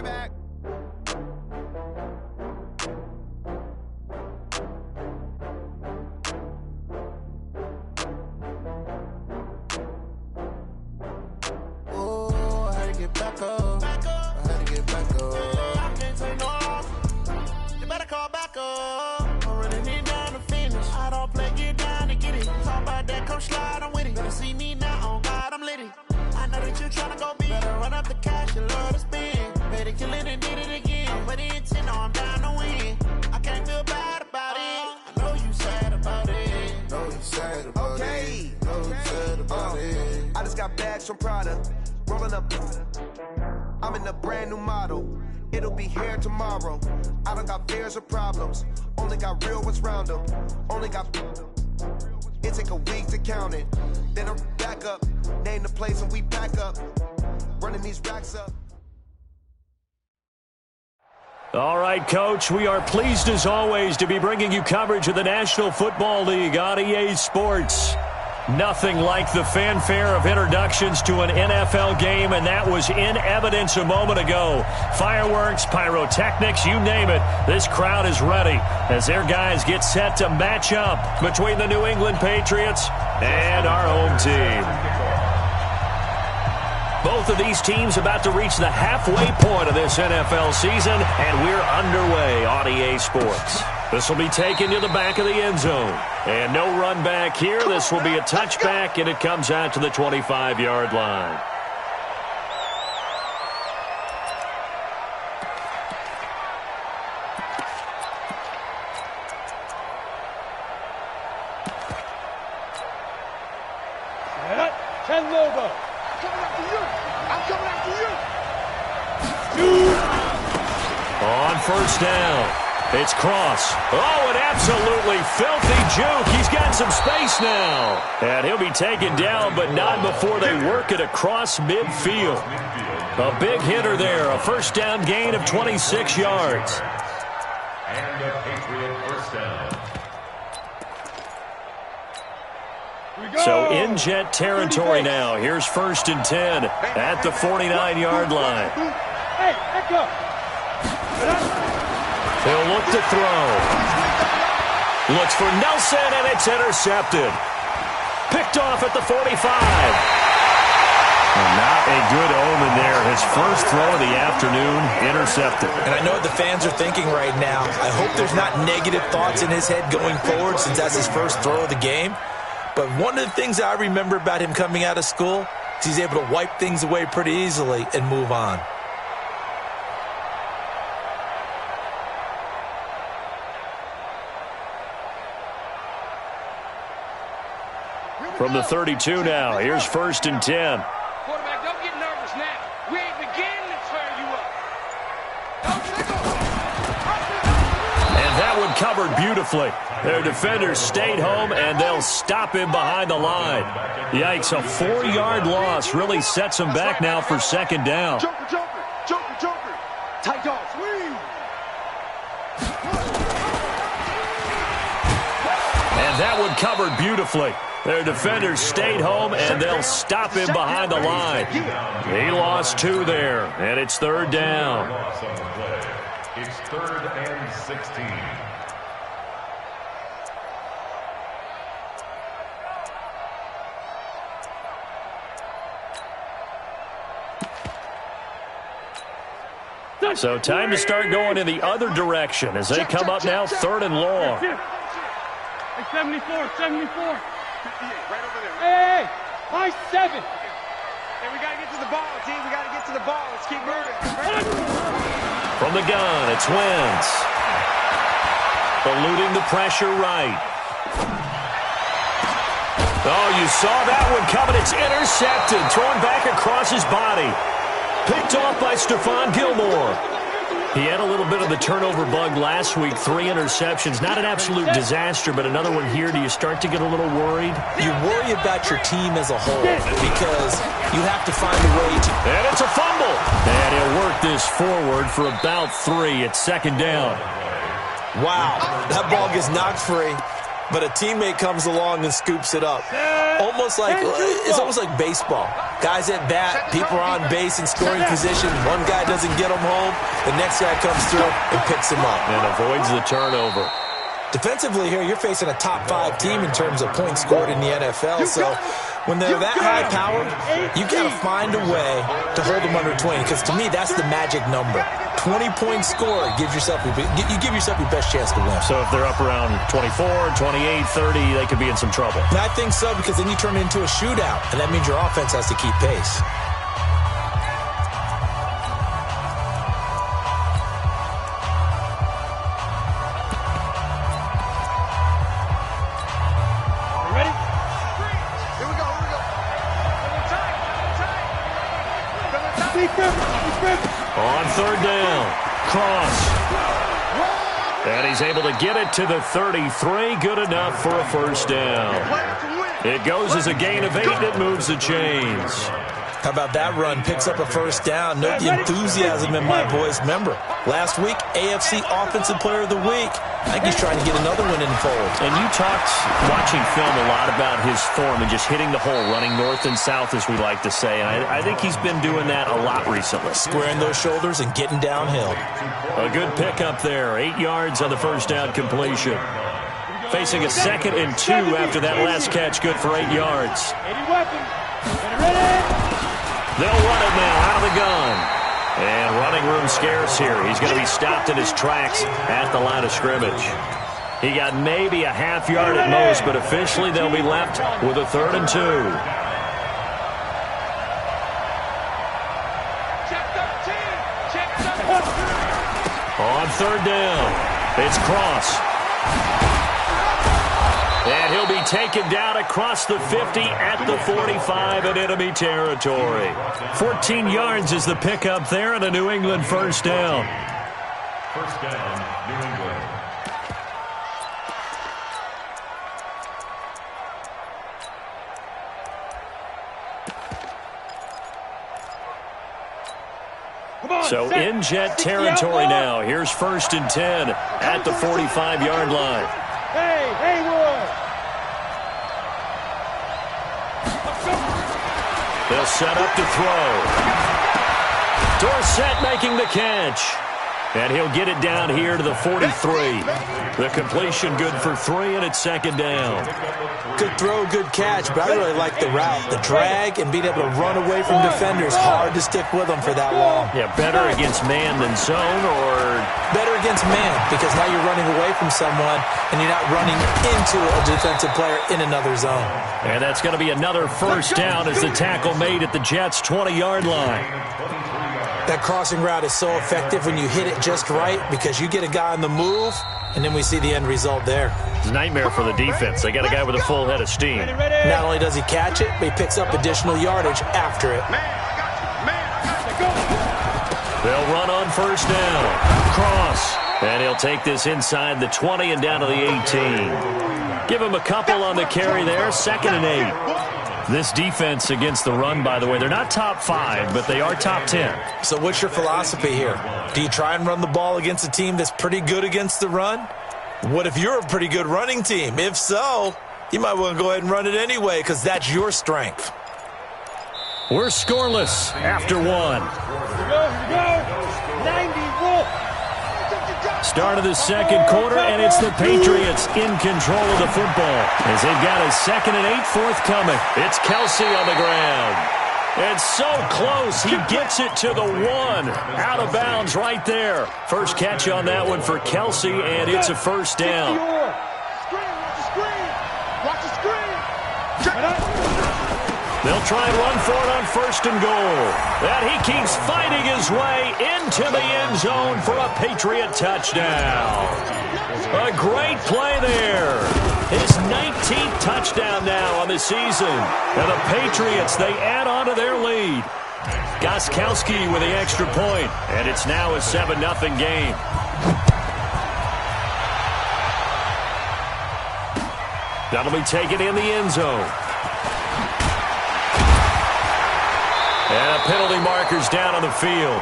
be back. Oh, I had to get back up. I had to get back up. I can't take no loss. You better call back up. I'm running it down to finish. I don't play, get down to get it. Talk about that, come slide, I'm with it. Better see me now, on God, I'm litty. I know that you tryna go big. Better run up the cash, you love to spend. Better kill it and did it again. I'm with the intent, no, I'm down to win. I can't feel bad about it. I know you sad about it. Know you sad about it. Know you sad about it. I just got bags from Prada. Rolling up. I'm in a brand new model. It'll be here tomorrow. I don't got fears or problems. Only got real ones round them. Only got. It take a week to count it. Then I'm back up. Name the place and we back up. Running these racks up. All right, Coach, we are pleased as always to be bringing you coverage of the National Football League on EA Sports. Nothing like the fanfare of introductions to an NFL game, and that was in evidence a moment ago. Fireworks, pyrotechnics, you name it. This crowd is ready as their guys get set to match up between the New England Patriots and our home team. Both of these teams about to reach the halfway point of this NFL season, and we're underway on EA Sports. This will be taken to the back of the end zone. And no run back here. This will be a touchback, and it comes out to the 25-yard line. Ken Lobo. I'm coming after you. On first down. It's Cross. Oh, an absolutely filthy juke. He's got some space now. And he'll be taken down, but not before they work it across midfield. A big hitter there. A first down gain of 26 yards. And a Patriot first down. So in Jet territory now. Here's 1st and 10 at the 49-yard line. Hey, echo. He'll look to throw. Looks for Nelson, and it's intercepted. Picked off at the 45. Well, not a good omen there. His first throw of the afternoon, intercepted. And I know what the fans are thinking right now. I hope there's not negative thoughts in his head going forward since that's his first throw of the game. But one of the things I remember about him coming out of school is he's able to wipe things away pretty easily and move on. From the 32 now, here's 1st and 10. Quarterback, don't get nervous now. We ain't beginning to tear you up. And that one covered beautifully. Their defenders stayed home, and they'll stop him behind the line. Yikes, a 4-yard loss really sets him back now for 2nd down. Joker. Tight dog, swing. And that one covered beautifully. Their defenders stayed home, and they'll stop him behind the line. He lost 2 there, and it's 3rd down. It's 3rd and 16. So time to start going in the other direction as they come up now 3rd and long. Hey, 74. Right over there. Hey, high 7. Hey, we got to get to the ball, team. We got to get to the ball. Let's keep moving. From the gun, it's Wentz. Eluding the pressure right. Oh, you saw that one coming. It's intercepted. Thrown back across his body. Picked off by Stephon Gilmore. He had a little bit of the turnover bug last week, 3 interceptions. Not an absolute disaster, but another one here. Do you start to get a little worried? You worry about your team as a whole because you have to find a way to... And it's a fumble. And he'll work this forward for about 3. It's 2nd down. Wow, that ball gets knocked free, but a teammate comes along and scoops it up. almost like baseball. Guys at bat, people are on base in scoring position. One guy doesn't get them home. The next guy comes through and picks him up. And avoids the turnover. Defensively here, you're facing a top 5 team in terms of points scored in the NFL. So when they're that high-powered, you got to find a way to hold them under 20. Because to me, that's the magic number. 20 points scored, you give yourself your best chance to win. So if they're up around 24, 28, 30, they could be in some trouble. And I think so, because then you turn it into a shootout, and that means your offense has to keep pace. On third down, Cross. And he's able to get it to the 33. Good enough for a first down. It goes as a gain of 8. It moves the chains. How about that run? Picks up a first down. Note the enthusiasm in my voice. Remember, last week, AFC Offensive Player of the Week. I think he's trying to get another win in the fold. And you talked, watching film, a lot about his form and just hitting the hole, running north and south, as we like to say. And I think he's been doing that a lot recently. Squaring those shoulders and getting downhill. A good pickup there. 8 yards on the first down completion. Facing a 2nd and 2 after that last catch. Good for 8 yards. They'll run it now out of the gun. And running room scarce here. He's going to be stopped in his tracks at the line of scrimmage. He got maybe a half yard at most, but officially they'll be left with a 3rd and 2. On third down, it's Cross. And he'll be taken down across the 50 at the 45 in enemy territory. 14 yards is the pickup there and a New England first down. First down, New England. So in jet territory now. Here's 1st and 10 at the 45-yard line. Hey, Haywood! They'll set up to throw. Dorsett making the catch. And he'll get it down here to the 43. The completion good for 3, and it's 2nd down. Good throw, good catch, but I really like the route. The drag and being able to run away from defenders, hard to stick with them for that long. Yeah, better against man than zone, or? Better against man, because now you're running away from someone, and you're not running into a defensive player in another zone. And that's going to be another first down as the tackle made at the Jets' 20-yard line. That crossing route is so effective when you hit it just right, because you get a guy on the move, and then we see the end result there. It's a nightmare for the defense. They got a guy with a full head of steam. Not only does he catch it, but he picks up additional yardage after it. They'll run on first down. Cross. And he'll take this inside the 20 and down to the 18. Give him a couple on the carry there. 2nd and 8. This defense against the run, by the way, they're not top 5, but they are top 10. So what's your philosophy here? Do you try and run the ball against a team that's pretty good against the run? What if you're a pretty good running team? If so, you might want to go ahead and run it anyway, because that's your strength. We're scoreless after 1. Here we go. 90, Start of the 2nd quarter, and it's the Patriots in control of the football as they've got a 2nd and 8 forthcoming. It's Kelsey on the ground. It's so close. He gets it to the 1. Out of bounds right there. First catch on that one for Kelsey, and it's a first down. Watch the screen. They'll try and run for it on 1st and goal. And he keeps fighting his way into the end zone for a Patriot touchdown. A great play there. His 19th touchdown now on the season. And the Patriots, they add on to their lead. Gostkowski with the extra point. And it's now a 7-0 game. That'll be taken in the end zone. And a penalty marker's down on the field.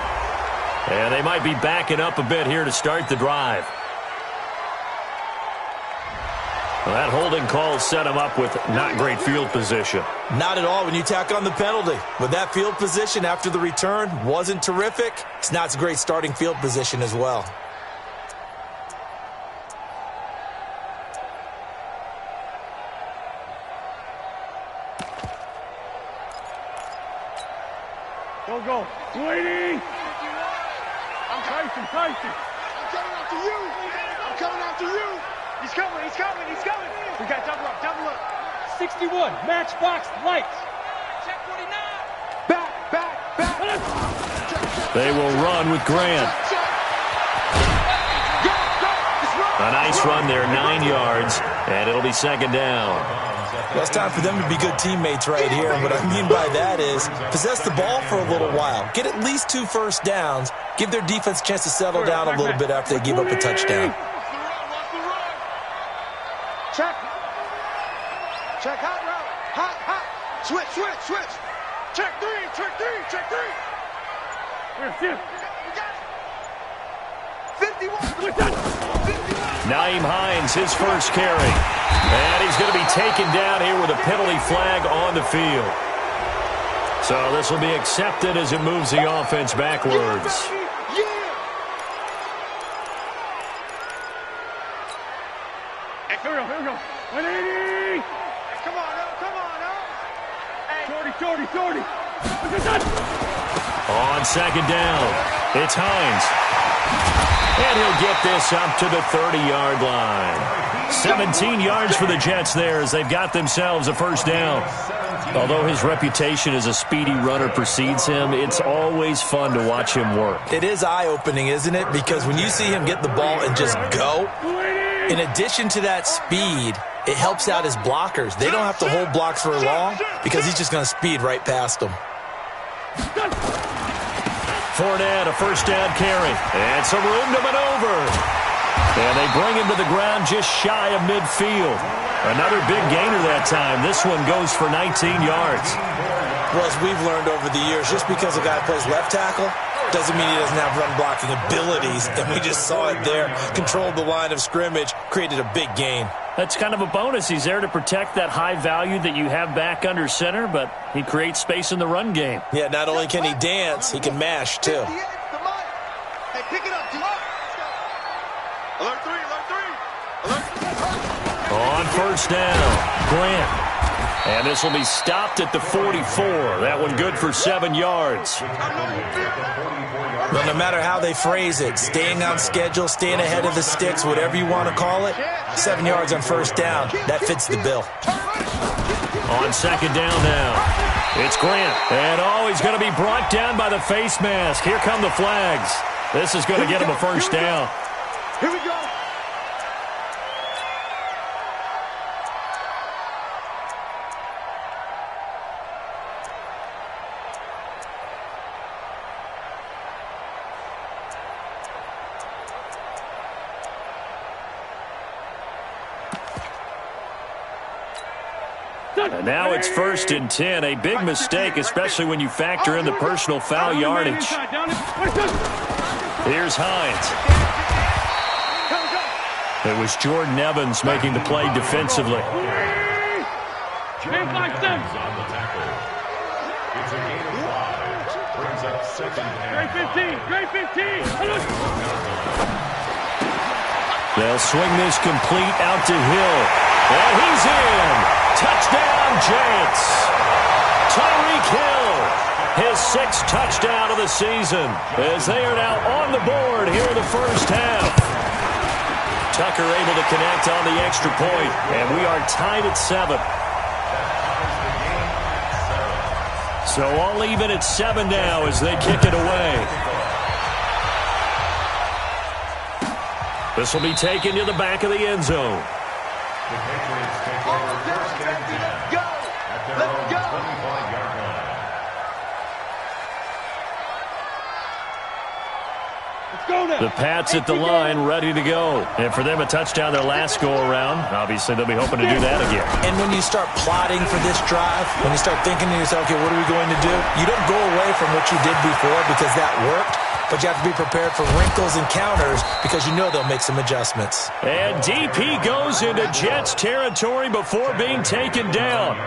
And they might be backing up a bit here to start the drive. Well, that holding call set him up with not great field position. Not at all when you tack on the penalty. With that field position after the return wasn't terrific, it's not a great starting field position as well. Go. Waiting. I'm Tyson. I'm coming after you. He's coming. We got double up. 61, matchbox lights. Check 49. Back. They will run with Grant. A nice run there, 9 yards, and it'll be second down. Well, it's time for them to be good teammates right here. And what I mean by that is possess the ball for a little while. Get at least 2 first downs. Give their defense a chance to settle down a little bit after they give up a touchdown. Check hot route. Hot. Switch. Check three. We're 51. Naeem Hines, his first carry. And he's going to be taken down here with a penalty flag on the field. So this will be accepted as it moves the offense backwards. Here we go. 180. Come on now. Hey. Shorty. On second down, it's Hines. And he'll get this up to the 30-yard line. 17 yards for the Jets there as they've got themselves a first down. Although his reputation as a speedy runner precedes him, it's always fun to watch him work. It is eye-opening, isn't it? Because when you see him get the ball and just go, in addition to that speed, it helps out his blockers. They don't have to hold blocks for long because he's just going to speed right past them. Fournette, a first down carry. And some room to maneuver. And they bring him to the ground just shy of midfield. Another big gainer that time. This one goes for 19 yards. Well, as we've learned over the years, just because a guy plays left tackle doesn't mean he doesn't have run blocking abilities. And we just saw it there. Controlled the line of scrimmage, created a big gain. That's kind of a bonus. He's there to protect that high value that you have back under center, but he creates space in the run game. Yeah, not only can he dance, he can mash, too. Hey, pick it up, Alert 3. On first down, Grant. And this will be stopped at the 44. That one good for 7 yards. Well, no matter how they phrase it, staying on schedule, staying ahead of the sticks, whatever you want to call it, 7 yards on first down, that fits the bill. On second down now, it's Grant. And he's going to be brought down by the face mask. Here come the flags. This is going to get him a first down. Here we go. And now it's 1st and 10. A big mistake, especially when you factor in the personal foul yardage. Here's Hines. It was Jordan Evans making the play defensively. It's a gain of 5. Brings up second and 15. They'll swing this complete out to Hill. And he's in. Touchdown, Jets. Tyreek Hill, his 6th touchdown of the season, as they are now on the board here in the first half. Tucker able to connect on the extra point, and we are tied at 7. So all even at 7 now as they kick it away. This will be taken to the back of the end zone. The Patriots take over first and 10 at their own 25-yard line. Let's The Pats at the line, ready to go. And for them, a touchdown their last go-around. Obviously, they'll be hoping to do that again. And when you start plotting for this drive, when you start thinking to yourself, okay, what are we going to do? You don't go away from what you did before because that worked, but you have to be prepared for wrinkles and counters because you know they'll make some adjustments. And DP goes into Jets territory before being taken down.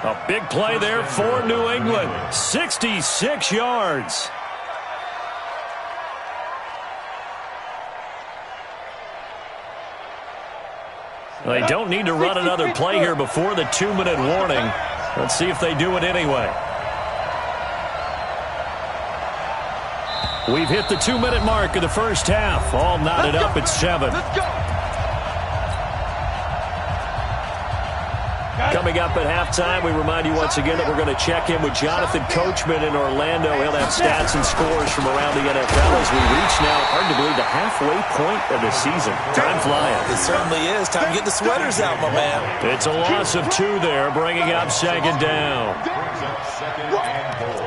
A big play there for New England. 66 yards. They don't need to run another play here before the 2-minute warning. Let's see if they do it anyway. We've hit the 2-minute mark of the first half. All knotted up at 7. Coming up at halftime, we remind you once again that we're going to check in with Jonathan Coachman in Orlando. He'll have stats and scores from around the NFL as we reach now, hard to believe, the halfway point of the season. Time flying. It certainly is. Time to get the sweaters out, my man. It's a loss of 2 there, bringing up second down. Brings up second and goal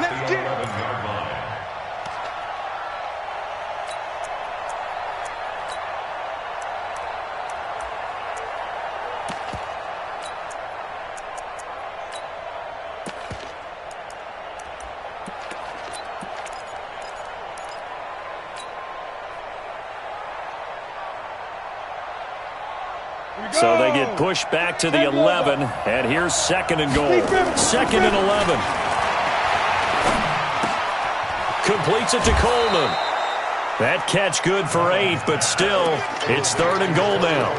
at the 11-yard line. So they get pushed back to the 11, and here's second and goal. Second and 11. Completes it to Coleman. That catch good for 8, but still, it's third and goal now.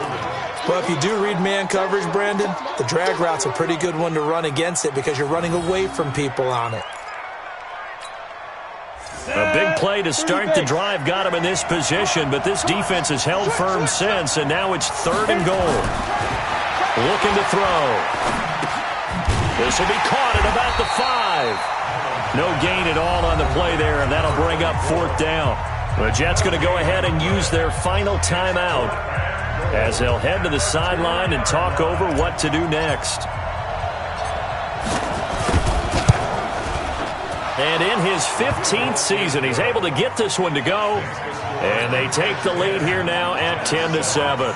Well, if you do read man coverage, Brandon, the drag route's a pretty good one to run against it because you're running away from people on it. A big play to start the drive got him in this position, but this defense has held firm since, and now it's third and goal. Looking to throw. This will be caught at about the 5. No gain at all on the play there, and that'll bring up fourth down. The Jets going to go ahead and use their final timeout as they'll head to the sideline and talk over what to do next. And in his 15th season, he's able to get this one to go. And they take the lead here now at 10-7.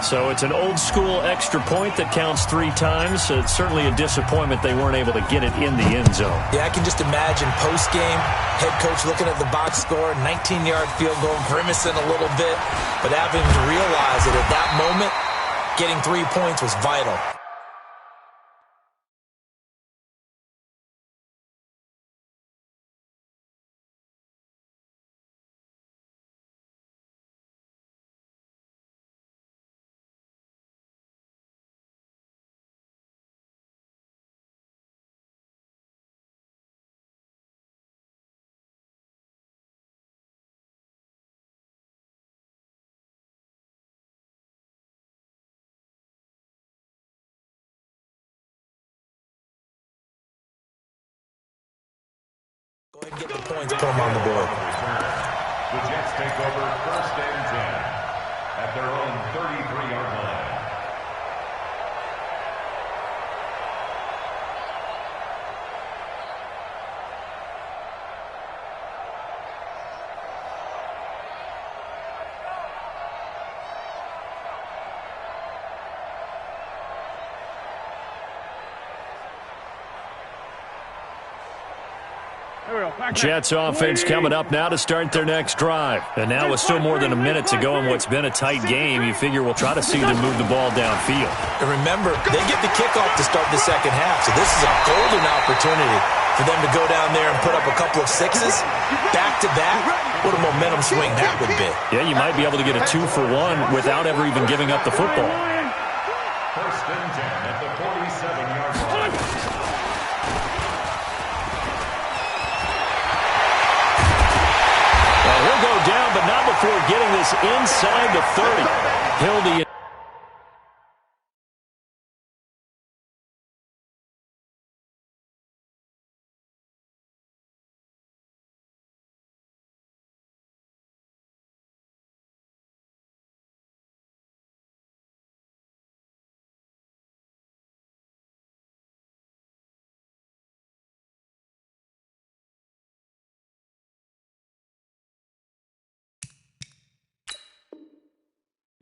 So it's an old-school extra point that counts 3 times. So it's certainly a disappointment they weren't able to get it in the end zone. Yeah, I can just imagine post-game, head coach looking at the box score, 19-yard field goal, grimacing a little bit, but having to realize that at that moment, getting 3 points was vital. Go ahead and get the points, put them on the board. The Jets take over first and 10 at their own 33-yard line. Jets offense coming up now to start their next drive. And now with still more than a minute to go in what's been a tight game, you figure we'll try to see them move the ball downfield. And remember, they get the kickoff to start the second half, so this is a golden opportunity for them to go down there and put up a couple of sixes back-to-back. What a momentum swing that would be. Yeah, you might be able to get a 2-for-1 without ever even giving up the football. First and 10 at the 47-yard line. He'll go down, but not before getting this inside the 30. He'll be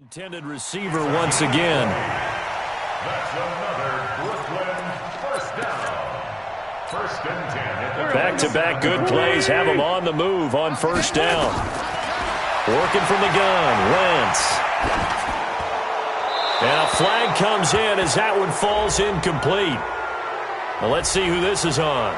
Intended receiver once again. That's another Brooklyn first down. First and 10. Back-to-back good plays have him on the move on first down. Working from the gun, Wentz. And a flag comes in as that one falls incomplete. Well, let's see who this is on.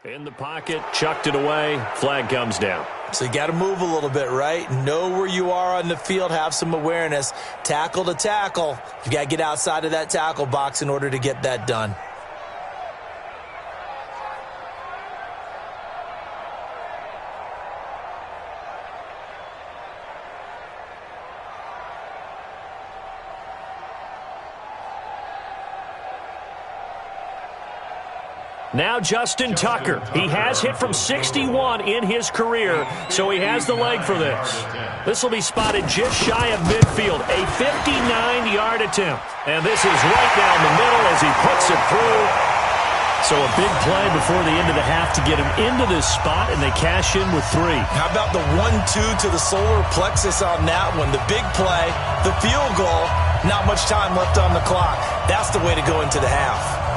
In the pocket, chucked it away, flag comes down. So you got to move a little bit, right? Know where you are on the field, have some awareness. Tackle to tackle. You got to get outside of that tackle box in order to get that done. Now Justin Tucker. He has hit from 61 in his career, so he has the leg for this. This will be spotted just shy of midfield, a 59-yard attempt. And this is right down the middle as he puts it through. So a big play before the end of the half to get him into this spot, and they cash in with 3. How about the 1-2 to the solar plexus on that one? The big play, the field goal, not much time left on the clock. That's the way to go into the half.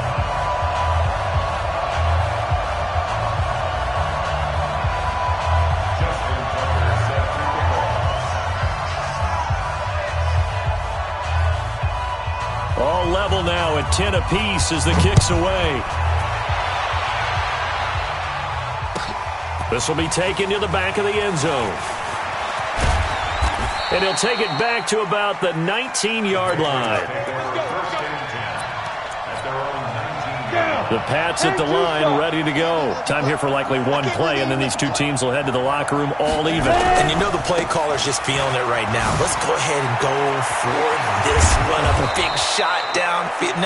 All level now at 10 apiece as the kick's away. This will be taken to the back of the end zone. And he'll take it back to about the 19-yard line. The Pats at the line, ready to go. Time here for likely one play, and then these two teams will head to the locker room all even. And you know the play caller's just feeling it right now. Let's go ahead and go for this one. A big shot downfield.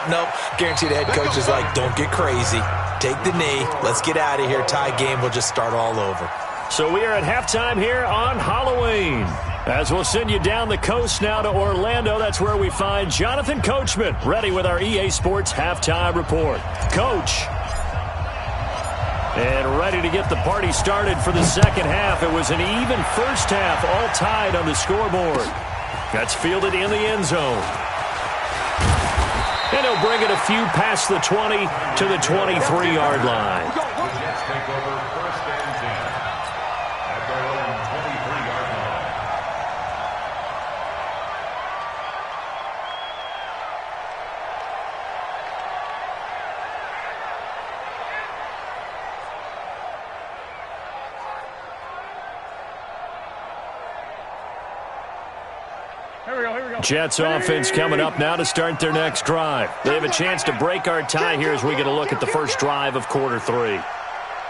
Nope. Guaranteed the head coach is like, don't get crazy. Take the knee. Let's get out of here. Tie game. We'll just start all over. So we are at halftime here on Halloween. As we'll send you down the coast now to Orlando, that's where we find Jonathan Coachman, ready with our EA Sports Halftime Report. Coach. And ready to get the party started for the second half. It was an even first half, all tied on the scoreboard. That's fielded in the end zone. And he'll bring it a few past the 20 to the 23-yard line. Take over first and 10 at their own 23-yard line. Jets offense coming up now to start their next drive. They have a chance to break our tie here as we get a look at the first drive of quarter 3.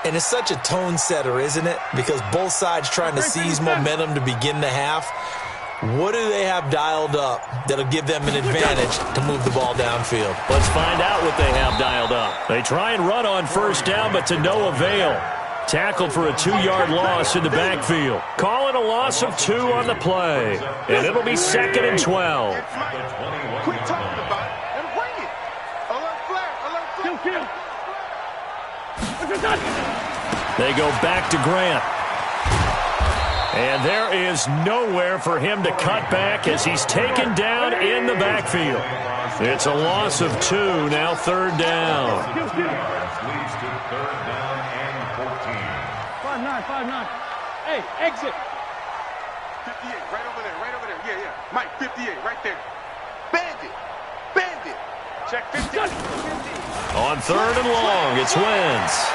And it's such a tone setter, isn't it? Because both sides trying to seize momentum to begin the half. What do they have dialed up that'll give them an advantage to move the ball downfield? Let's find out what they have dialed up. They try and run on first down, but to no avail. Tackled for a 2-yard loss in the backfield. Call it a loss of 2 on the play. And it'll be 2nd and 12. Quit talking about it and bring it. Alert flare, alert flare. They go back to Grant. And there is nowhere for him to cut back as he's taken down in the backfield. It's a loss of 2, now 3rd down. Leads to 3rd down and 14. 5-9. Hey, exit. 58, right over there. Yeah. Mike, 58, right there. Bandit. Check 50. On 3rd and long, it's Wentz.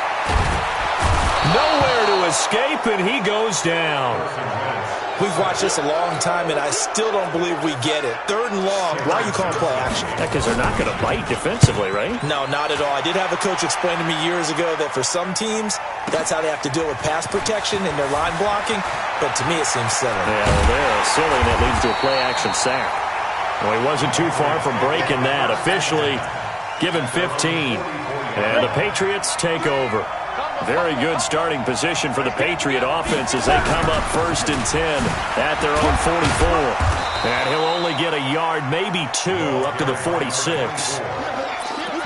Nowhere to escape, and he goes down. We've watched this a long time, and I still don't believe we get it. 3rd and long, why are you calling play action? Because they're not going to bite defensively, right? No, not at all. I did have a coach explain to me years ago that for some teams, that's how they have to deal with pass protection and their line blocking, but to me it seems silly. Yeah, well, they're silly, and it leads to a play-action sack. Well, he wasn't too far from breaking that. Officially given 15, and the Patriots take over. Very good starting position for the Patriot offense as they come up 1st and 10 at their own 44. And he'll only get a yard, maybe 2, up to the 46.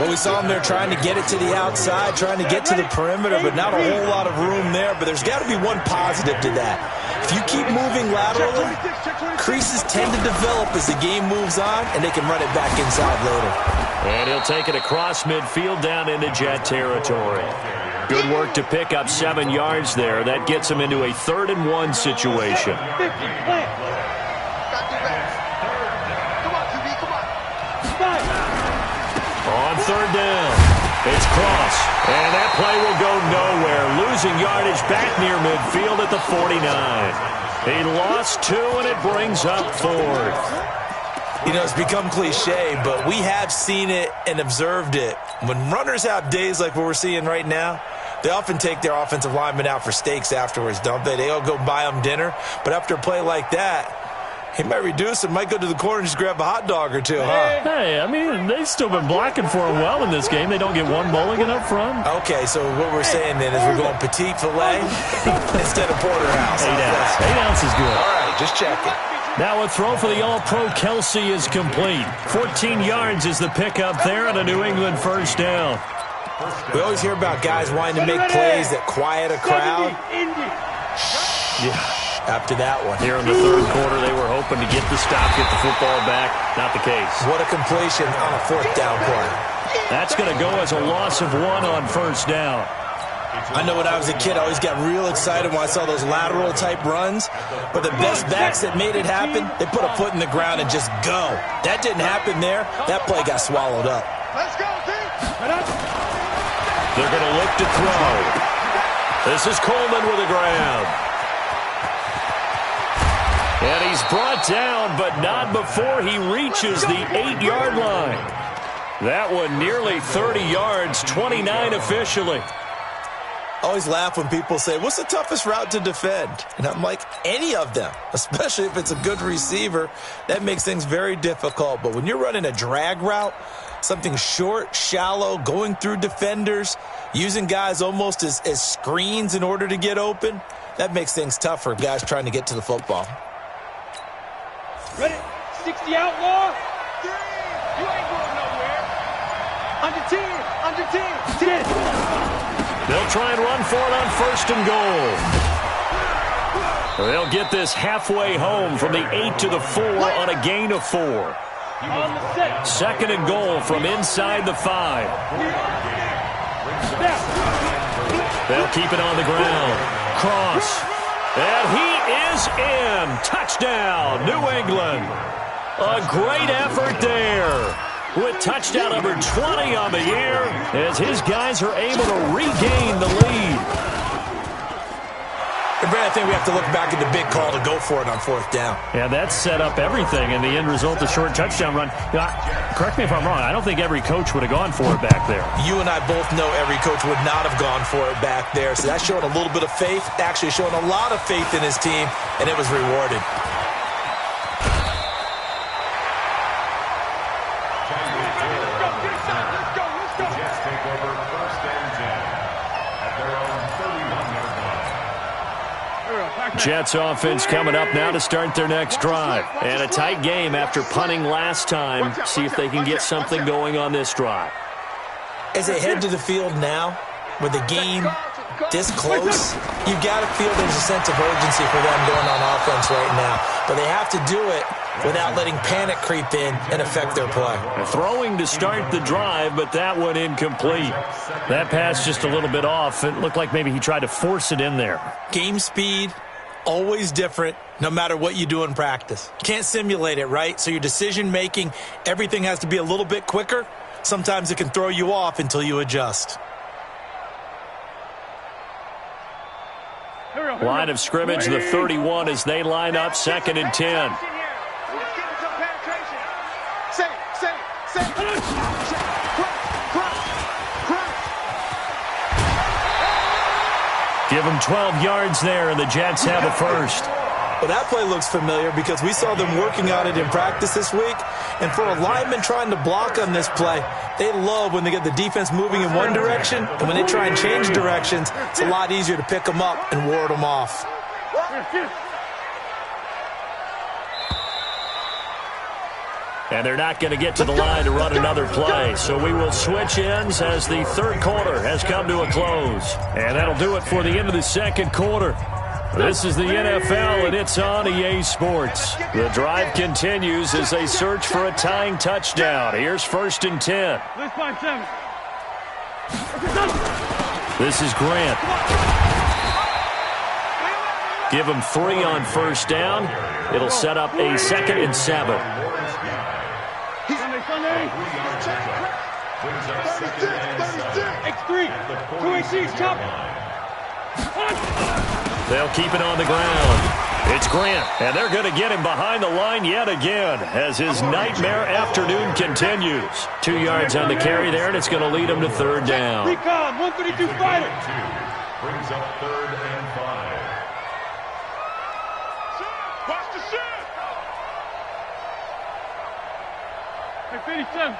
Well, we saw him there trying to get it to the outside, trying to get to the perimeter, but not a whole lot of room there. But there's got to be one positive to that. If you keep moving laterally, creases tend to develop as the game moves on, and they can run it back inside later. And he'll take it across midfield down into Jet territory. Good work to pick up 7 yards there. That gets him into a 3rd and 1 situation. On 3rd down, it's Cross. And that play will go nowhere. Losing yardage back near midfield at the 49. He lost 2, and it brings up 4th. You know, it's become cliche, but we have seen it and observed it. When runners have days like what we're seeing right now, they often take their offensive linemen out for steaks afterwards, don't they? They all go buy them dinner. But after a play like that, he might reduce and might go to the corner and just grab a hot dog or two, huh? Hey, I mean, they've still been blocking for him well in this game. They don't get one mulligan up front. Okay, so what we're saying then is we're going petite filet instead of porterhouse. 8 ounce. 8 ounce is good. All right, just checking. Now a throw for the All-Pro Kelsey is complete. 14 yards is the pickup there on a New England 1st down. We always hear about guys wanting to make plays that quiet a crowd. Yeah. After that one. Here in the 3rd quarter, they were hoping to get the stop, get the football back. Not the case. What a completion on a 4th down play. That's going to go as a loss of 1 on 1st down. I know when I was a kid, I always got real excited when I saw those lateral-type runs. But the best backs that made it happen, they put a foot in the ground and just go. That didn't happen there. That play got swallowed up. Let's go, team. They're going to look to throw. This is Coleman with a grab. And he's brought down, but not before he reaches the 8-yard line. That one nearly 30 yards, 29 officially. I always laugh when people say, what's the toughest route to defend? And I'm like, any of them, especially if it's a good receiver. That makes things very difficult. But when you're running a drag route, something short, shallow, going through defenders, using guys almost as screens in order to get open, that makes things tough for guys trying to get to the football. Ready? 60 outlaw. 3. You ain't going nowhere. Under 10. 10. They'll try and run for it on 1st and goal. They'll get this halfway home from the 8 to the 4 on a gain of 4. 2nd and goal from inside the 5. They'll keep it on the ground. Cross. And he is in. Touchdown, New England. A great effort there. With touchdown number 20 on the year as his guys are able to regain the lead. And Brad, I think we have to look back at the big call to go for it on 4th down. Yeah, that set up everything, and the end result, the short touchdown run. Correct me if I'm wrong. I don't think every coach would have gone for it back there. You and I both know every coach would not have gone for it back there. So that's showing a little bit of faith, actually showing a lot of faith in his team, and it was rewarded. Jets offense coming up now to start their next drive. And a tight game after punting last time. See if they can get something going on this drive. As they head to the field now, with the game this close, you've got to feel there's a sense of urgency for them going on offense right now. But they have to do it without letting panic creep in and affect their play. Throwing to start the drive, but that one incomplete. That pass just a little bit off. It looked like maybe he tried to force it in there. Game speed, always different, no matter what you do in practice. Can't simulate it, right? So your decision-making, everything has to be a little bit quicker. Sometimes it can throw you off until you adjust. Line of scrimmage, the 31 as they line up, 2nd and 10. Give them 12 yards there, and the Jets have a first. Well, that play looks familiar because we saw them working on it in practice this week. And for a lineman trying to block on this play, they love when they get the defense moving in one direction. And when they try and change directions, it's a lot easier to pick them up and ward them off. And they're not going to get to the line to run another play. So we will switch ends as the third quarter has come to a close. And that'll do it for the end of the second quarter. This is the NFL, and it's on EA Sports. The drive continues as they search for a tying touchdown. Here's 1st and 10. This is Grant. Give him 3 on 1st down. It'll set up a 2nd and 7. They'll keep it on the ground. It's Grant, and they're going to get him behind the line yet again as his nightmare afternoon continues. 2 yards on the carry there, and it's going to lead him to 3rd down. Recon, 132 fighter. Brings up 3rd and 5. Watch the shot. Hey, 57.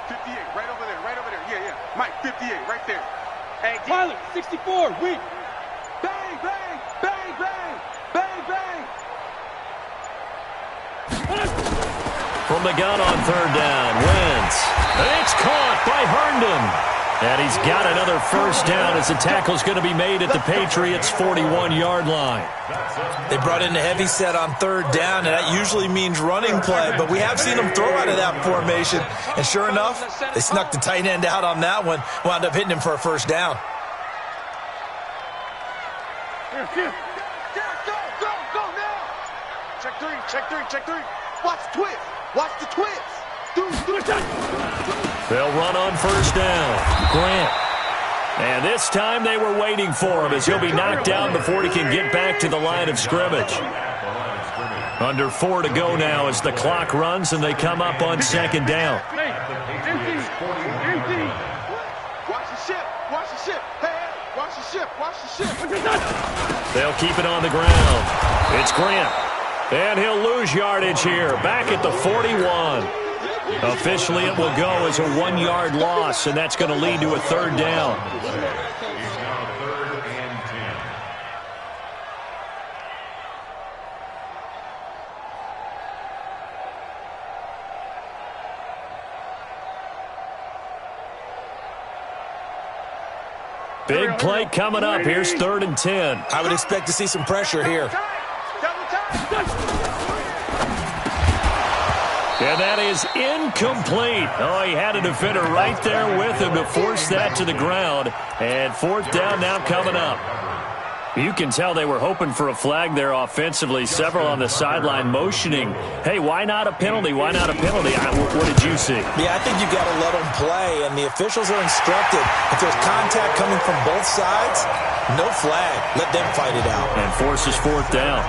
58, right over there. Yeah. Mike, 58, right there. Hey, Pilot, 64, weak. Bang, bang, bang, bang, bang, bang. From the gun on 3rd down, Wentz. It's caught by Herndon. And he's got another 1st down as the tackle's going to be made at the Patriots' 41-yard line. They brought in a heavy set on 3rd down, and that usually means running play, but we have seen them throw out of that formation. And sure enough, they snuck the tight end out on that one, wound up hitting him for a 1st down. Go now. Check three. Watch the twist. They'll run on 1st down. Grant. And this time they were waiting for him as he'll be knocked down before he can get back to the line of scrimmage. Under 4 to go now as the clock runs and they come up on 2nd down. Watch the ship. They'll keep it on the ground. It's Grant. And he'll lose yardage here. Back at the 41. Officially, it will go as a 1-yard loss, and that's going to lead to a 3rd down. He's now 3rd and 10. Big play coming up. Here's 3rd and 10. I would expect to see some pressure here. And that is incomplete. Oh, he had a defender right there with him to force that to the ground. And 4th down now coming up. You can tell they were hoping for a flag there offensively. Several on the sideline motioning. Hey, why not a penalty? Why not a penalty? What did you see? Yeah, I think you got to let them play, and the officials are instructed. If there's contact coming from both sides, no flag. Let them fight it out. And forces 4th down.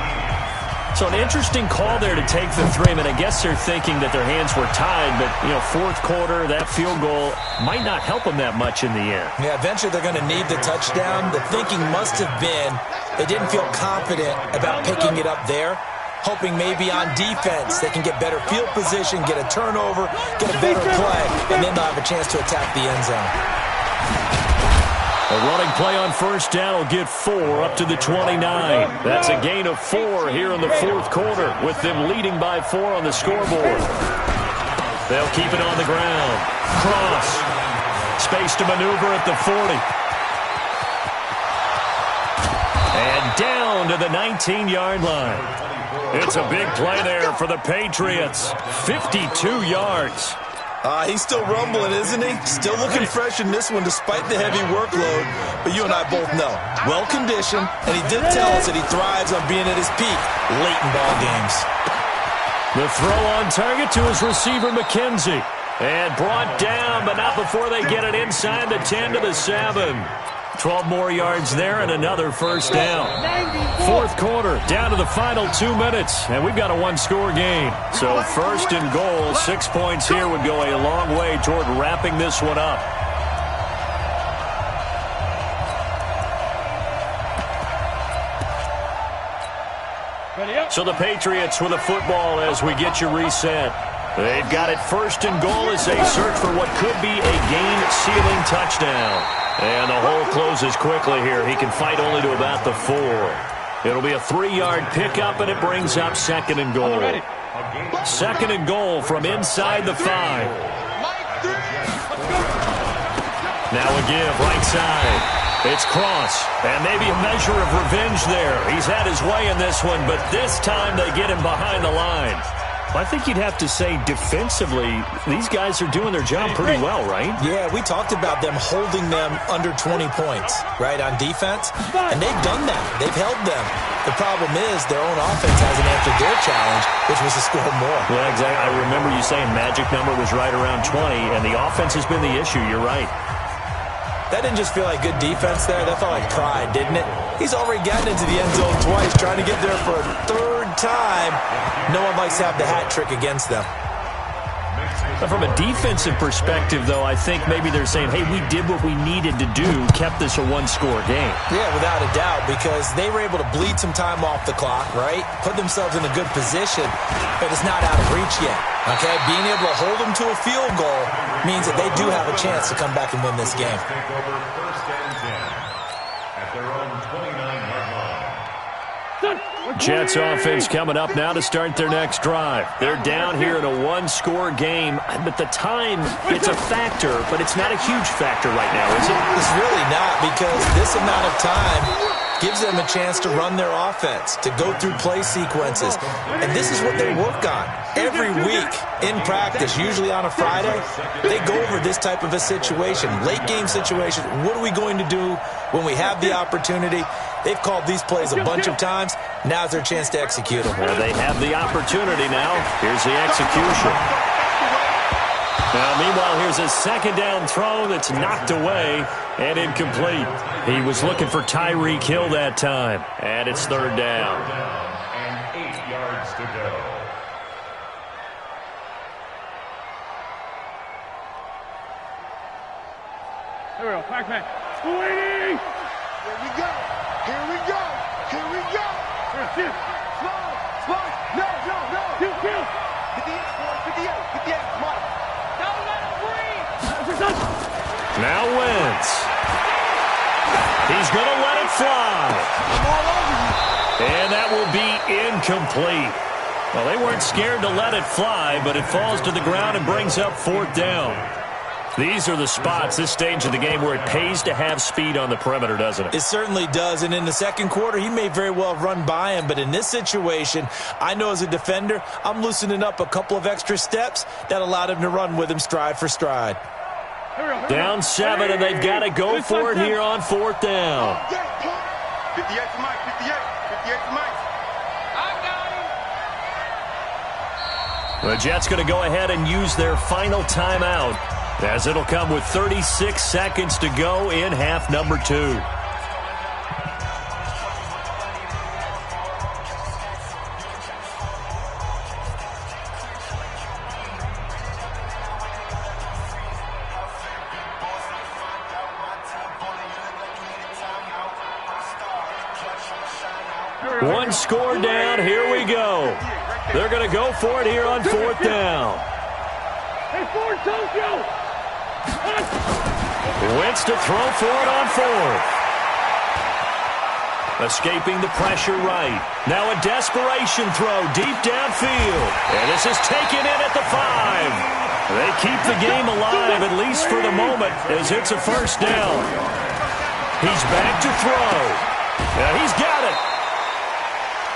So an interesting call there to take the 3. I mean, I guess they're thinking that their hands were tied, but, 4th quarter, that field goal might not help them that much in the end. Yeah, eventually they're going to need the touchdown. The thinking must have been they didn't feel confident about picking it up there, hoping maybe on defense they can get better field position, get a turnover, get a better play, and then they'll have a chance to attack the end zone. A running play on first down will get 4 up to the 29. That's a gain of 4 here in the fourth quarter, with them leading by 4 on the scoreboard. They'll keep it on the ground. Cross. Space to maneuver at the 40. And down to the 19-yard line. It's a big play there for the Patriots. 52 yards. He's still rumbling, isn't he? Still looking fresh in this one despite the heavy workload. But you and I both know, well-conditioned, and he did tell us that he thrives on being at his peak late in ball games. The throw on target to his receiver, McKenzie. And brought down, but not before they get it inside the 10 to the 7. 12 more yards there and another first down. Fourth quarter, down to the final 2 minutes, and we've got a one-score game. So first and goal, 6 points here would go a long way toward wrapping this one up. So the Patriots with the football as we get you reset. They've got it first and goal as they search for what could be a game-sealing touchdown. And the hole closes quickly here. He can fight only to about the 4. It'll be a 3-yard pickup, and it brings up second and goal. Second and goal from inside the 5. Now a give, right side. It's Cross, and maybe a measure of revenge there. He's had his way in this one, but this time they get him behind the line. I think you'd have to say defensively, these guys are doing their job pretty well, right? Yeah, we talked about them holding them under 20 points, right, on defense. And they've done that. They've held them. The problem is their own offense hasn't answered their challenge, which was to score more. Yeah, exactly. I remember you saying magic number was right around 20, and the offense has been the issue. You're right. That didn't just feel like good defense there. That felt like pride, didn't it? He's already gotten into the end zone twice, trying to get there for a third time. No one likes to have the hat trick against them. But from a defensive perspective, though, I think maybe they're saying, hey, we did what we needed to do, kept this a one-score game. Yeah, without a doubt, because they were able to bleed some time off the clock, right? Put themselves in a good position, but it's not out of reach yet, okay? Being able to hold them to a field goal means that they do have a chance to come back and win this game. Take over first and 10 at their own 29-yard line. Jets offense coming up now to start their next drive. They're down here in a one-score game, but the time, it's a factor, but it's not a huge factor right now, is it? It's really not, because this amount of time gives them a chance to run their offense, to go through play sequences. And this is what they work on every week in practice, usually on a Friday. They go over this type of a situation, late game situation. What are we going to do when we have the opportunity? They've called these plays a bunch of times. Now's their chance to execute them. Well, they have the opportunity now. Here's the execution. Now, meanwhile, here's a second down throw that's knocked away and incomplete. He was looking for Tyreek Hill that time, and it's third down. And 8 yards to go. Here we go, Pac-Man. Sweetie! Here we go. Here we go. Here we go. Here, Slow. No. kill. 58. Come on. Don't let him breathe. Now Wentz. He's going to let it fly. I'm all over you. And that will be incomplete. Well, they weren't scared to let it fly, but it falls to the ground and brings up fourth down. These are the spots, this stage of the game, where it pays to have speed on the perimeter, doesn't it? It certainly does, and in the second quarter, he may very well run by him, but in this situation, I know as a defender, I'm loosening up a couple of extra steps that allowed him to run with him stride for stride. Down 7, and they've got to go for it here on fourth down. 58 for Mike. 58 for Mike. The Jets going to go ahead and use their final timeout, as it'll come with 36 seconds to go in half number 2. One score down. Here we go. They're going to go for it here on fourth down. Hey, Ford, Tokyo! Wentz to throw for it on fourth. Escaping the pressure right. Now a desperation throw deep downfield. And this is taken in at the 5. They keep the game alive, at least for the moment, as it's a first down. He's back to throw. Now he's got it.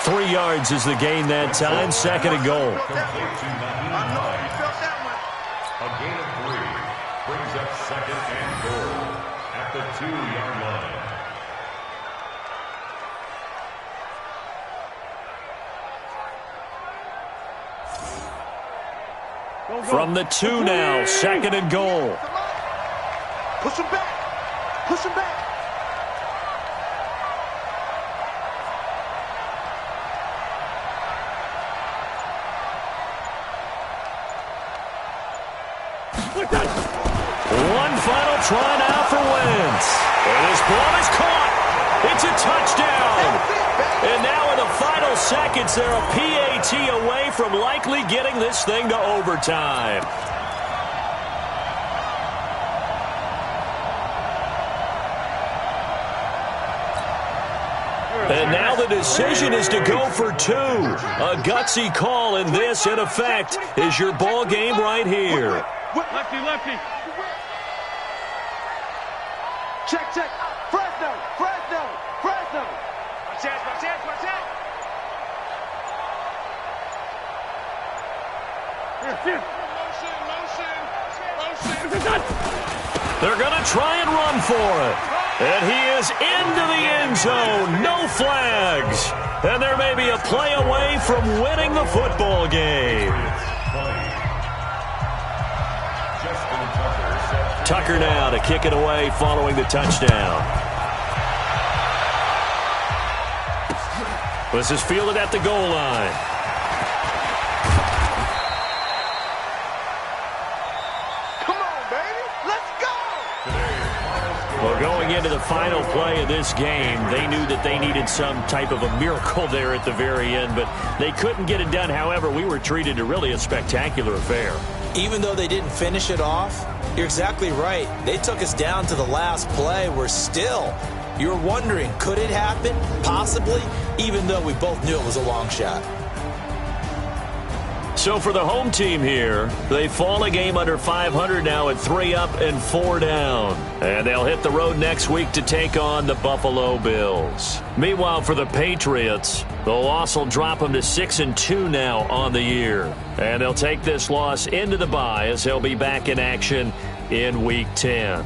3 yards is the gain that time. Second and goal. A gain of 3 brings up second and goal at the 2-yard line. From the 2 now, second and goal. Push him back. Push him back. One final try now for Wentz. And his ball is caught. It's a touchdown. And now in the final seconds, they're a PAT away from likely getting this thing to overtime. And now the decision is to go for 2. A gutsy call, and this, in effect, is your ball game right here. Lefty, lefty. Check, check. Fresno, Fresno, Fresno. My chance, my chance, my chance. Here. Motion. They're going to try and run for it. And he is into the end zone. No flags. And there may be a play away from winning the football game. Tucker now to kick it away following the touchdown. This is fielded at the goal line. Come on, baby. Let's go. Well, going into the final play of this game, they knew that they needed some type of a miracle there at the very end, but they couldn't get it done. However, we were treated to really a spectacular affair. Even though they didn't finish it off, you're exactly right. They took us down to the last play. We're still, you're wondering, could it happen? Possibly, even though we both knew it was a long shot. So for the home team here, they fall a game under 500 now at 3 up and 4 down. And they'll hit the road next week to take on the Buffalo Bills. Meanwhile, for the Patriots, the loss will drop them to 6-2 now on the year. And they'll take this loss into the bye as they'll be back in action in Week 10.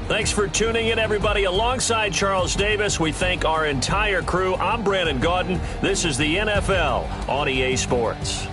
Thanks for tuning in, everybody. Alongside Charles Davis, we thank our entire crew. I'm Brandon Gaudin. This is the NFL on EA Sports.